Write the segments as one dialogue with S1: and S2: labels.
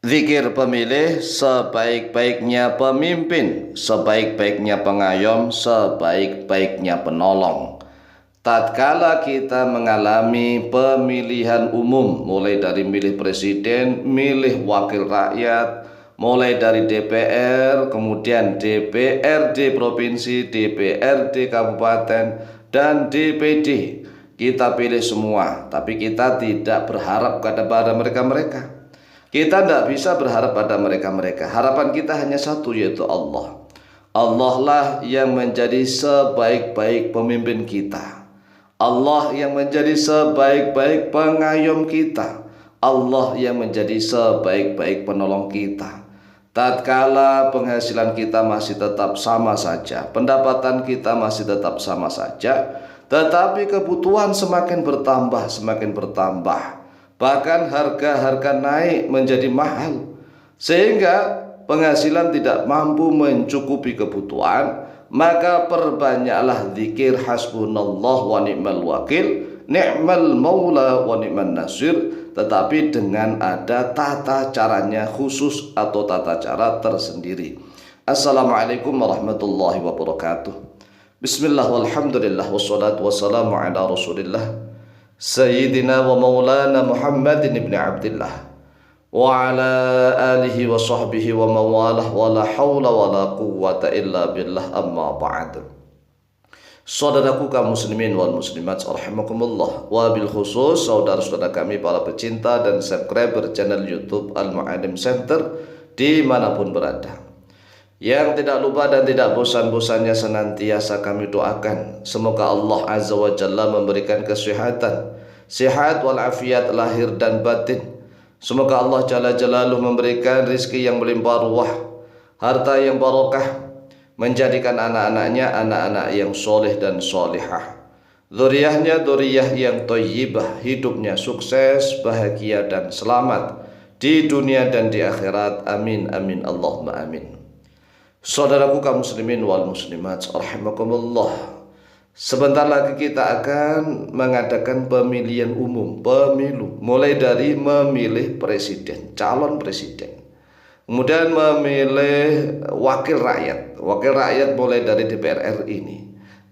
S1: Zikir pemilih, sebaik-baiknya pemimpin, sebaik-baiknya pengayom, sebaik-baiknya penolong. Tatkala kita mengalami pemilihan umum, mulai dari milih presiden, milih wakil rakyat, mulai dari DPR, kemudian DPRD provinsi, DPRD kabupaten, dan DPD, kita pilih semua, tapi kita tidak berharap kepada mereka-mereka. Kita tidak bisa berharap pada mereka-mereka. Harapan kita hanya satu, yaitu Allah. Allah lah yang menjadi sebaik-baik pemimpin kita. Allah yang menjadi sebaik-baik pengayom kita. Allah yang menjadi sebaik-baik penolong kita. Tatkala penghasilan kita masih tetap sama saja, pendapatan kita masih tetap sama saja, tetapi kebutuhan semakin bertambah, bahkan harga-harga naik menjadi mahal, sehingga penghasilan tidak mampu mencukupi kebutuhan, maka perbanyaklah zikir hasbunallah wa ni'mal wakil, ni'mal maula wa ni'man nasir, tetapi dengan ada tata caranya khusus atau tata cara tersendiri. Assalamualaikum warahmatullahi wabarakatuh. Bismillah walhamdulillah wassalatu wassalamu ala rasulillah Sayyidina wa maulana Muhammadin ibn Abdillah wa ala alihi wa sahbihi wa mawalah wa la hawla wa la quwwata illa billah, amma ba'd. Saudaraku kaum muslimin wal muslimat rahimakumullah, wa bil khusus saudara-saudara kami para pecinta dan subscriber channel YouTube Al-Mu'allim Center dimanapun berada, yang tidak lupa dan tidak bosan-bosannya senantiasa kami doakan, semoga Allah Azza wa Jalla memberikan kesehatan, sehat walafiat lahir dan batin. Semoga Allah Jalla Jalaluh memberikan rizki yang melimpah ruah, harta yang barokah, menjadikan anak-anaknya anak-anak yang soleh dan solihah, dzurriyyahnya dzurriyyah yang thayyibah, hidupnya sukses, bahagia dan selamat di dunia dan di akhirat. Amin amin Allahumma amin. Saudaraku kaum muslimin wal muslimat rahimakumullah, sebentar lagi kita akan mengadakan pemilihan umum, pemilu, mulai dari memilih presiden, calon presiden, kemudian memilih wakil rakyat mulai dari DPR RI ini,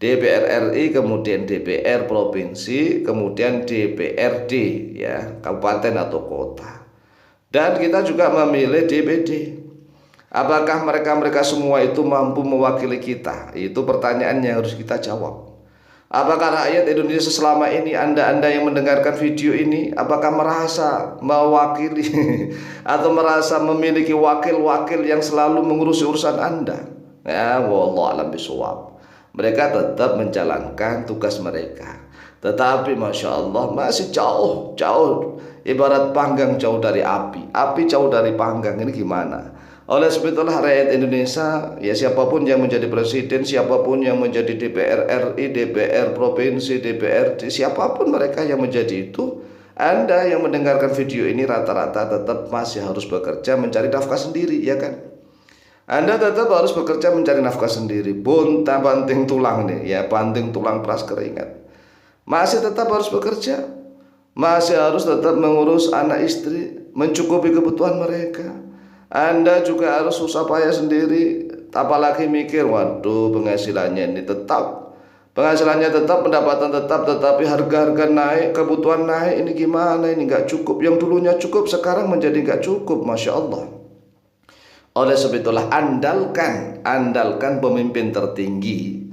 S1: DPR RI, kemudian DPR provinsi, kemudian DPRD ya, kabupaten atau kota, dan kita juga memilih DPD. Apakah mereka semua itu mampu mewakili kita? Itu pertanyaan yang harus kita jawab. Apakah rakyat Indonesia selama ini, Anda yang mendengarkan video ini, apakah merasa mewakili atau merasa memiliki wakil-wakil yang selalu mengurusi urusan Anda? Ya, wallahu a'lam bishawab. Mereka tetap menjalankan tugas mereka, tetapi Masya Allah masih jauh, ibarat panggang jauh dari api jauh dari panggang. Ini gimana? Oleh sebab itulah rakyat Indonesia, ya siapapun yang menjadi presiden, siapapun yang menjadi DPR RI, DPR provinsi, DPRD, siapapun mereka yang menjadi itu, Anda yang mendengarkan video ini rata-rata tetap masih harus bekerja mencari nafkah sendiri, ya kan? Anda tetap harus bekerja mencari nafkah sendiri, banting tulang nih, ya banting tulang peras keringat. Masih tetap harus bekerja, masih harus tetap mengurus anak istri, mencukupi kebutuhan mereka. Anda juga harus susah payah sendiri, apalagi mikir, waduh penghasilannya ini tetap, pendapatan tetap, tetapi harga naik, kebutuhan naik, ini gimana, ini nggak cukup. Yang dulunya cukup sekarang menjadi nggak cukup, Masya Allah. Oleh sebab itulah andalkan pemimpin tertinggi,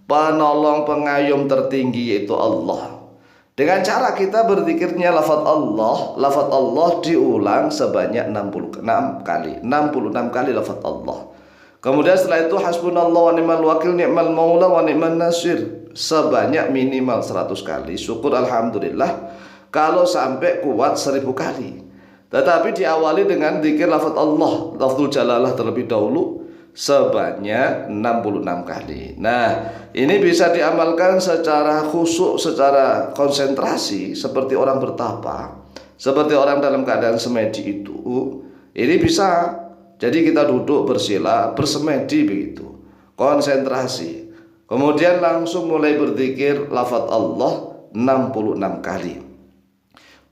S1: penolong pengayom tertinggi, yaitu Allah. Dengan cara kita berzikirnya lafaz Allah diulang sebanyak 66 kali lafaz Allah. Kemudian setelah itu hasbunallah wa ni'mal wakil, ni'mal maula wa ni'man nasir sebanyak minimal 100 kali. Syukur alhamdulillah kalau sampai kuat 1000 kali. Tetapi diawali dengan zikir lafaz Allah, lafzul jalalah terlebih dahulu sebanyak 66 kali. Nah, ini bisa diamalkan secara khusyuk, secara konsentrasi, seperti orang bertapa, seperti orang dalam keadaan semedi itu. Ini bisa. Jadi kita duduk bersila, bersemedi begitu, konsentrasi. Kemudian langsung mulai berzikir lafaz Allah 66 kali.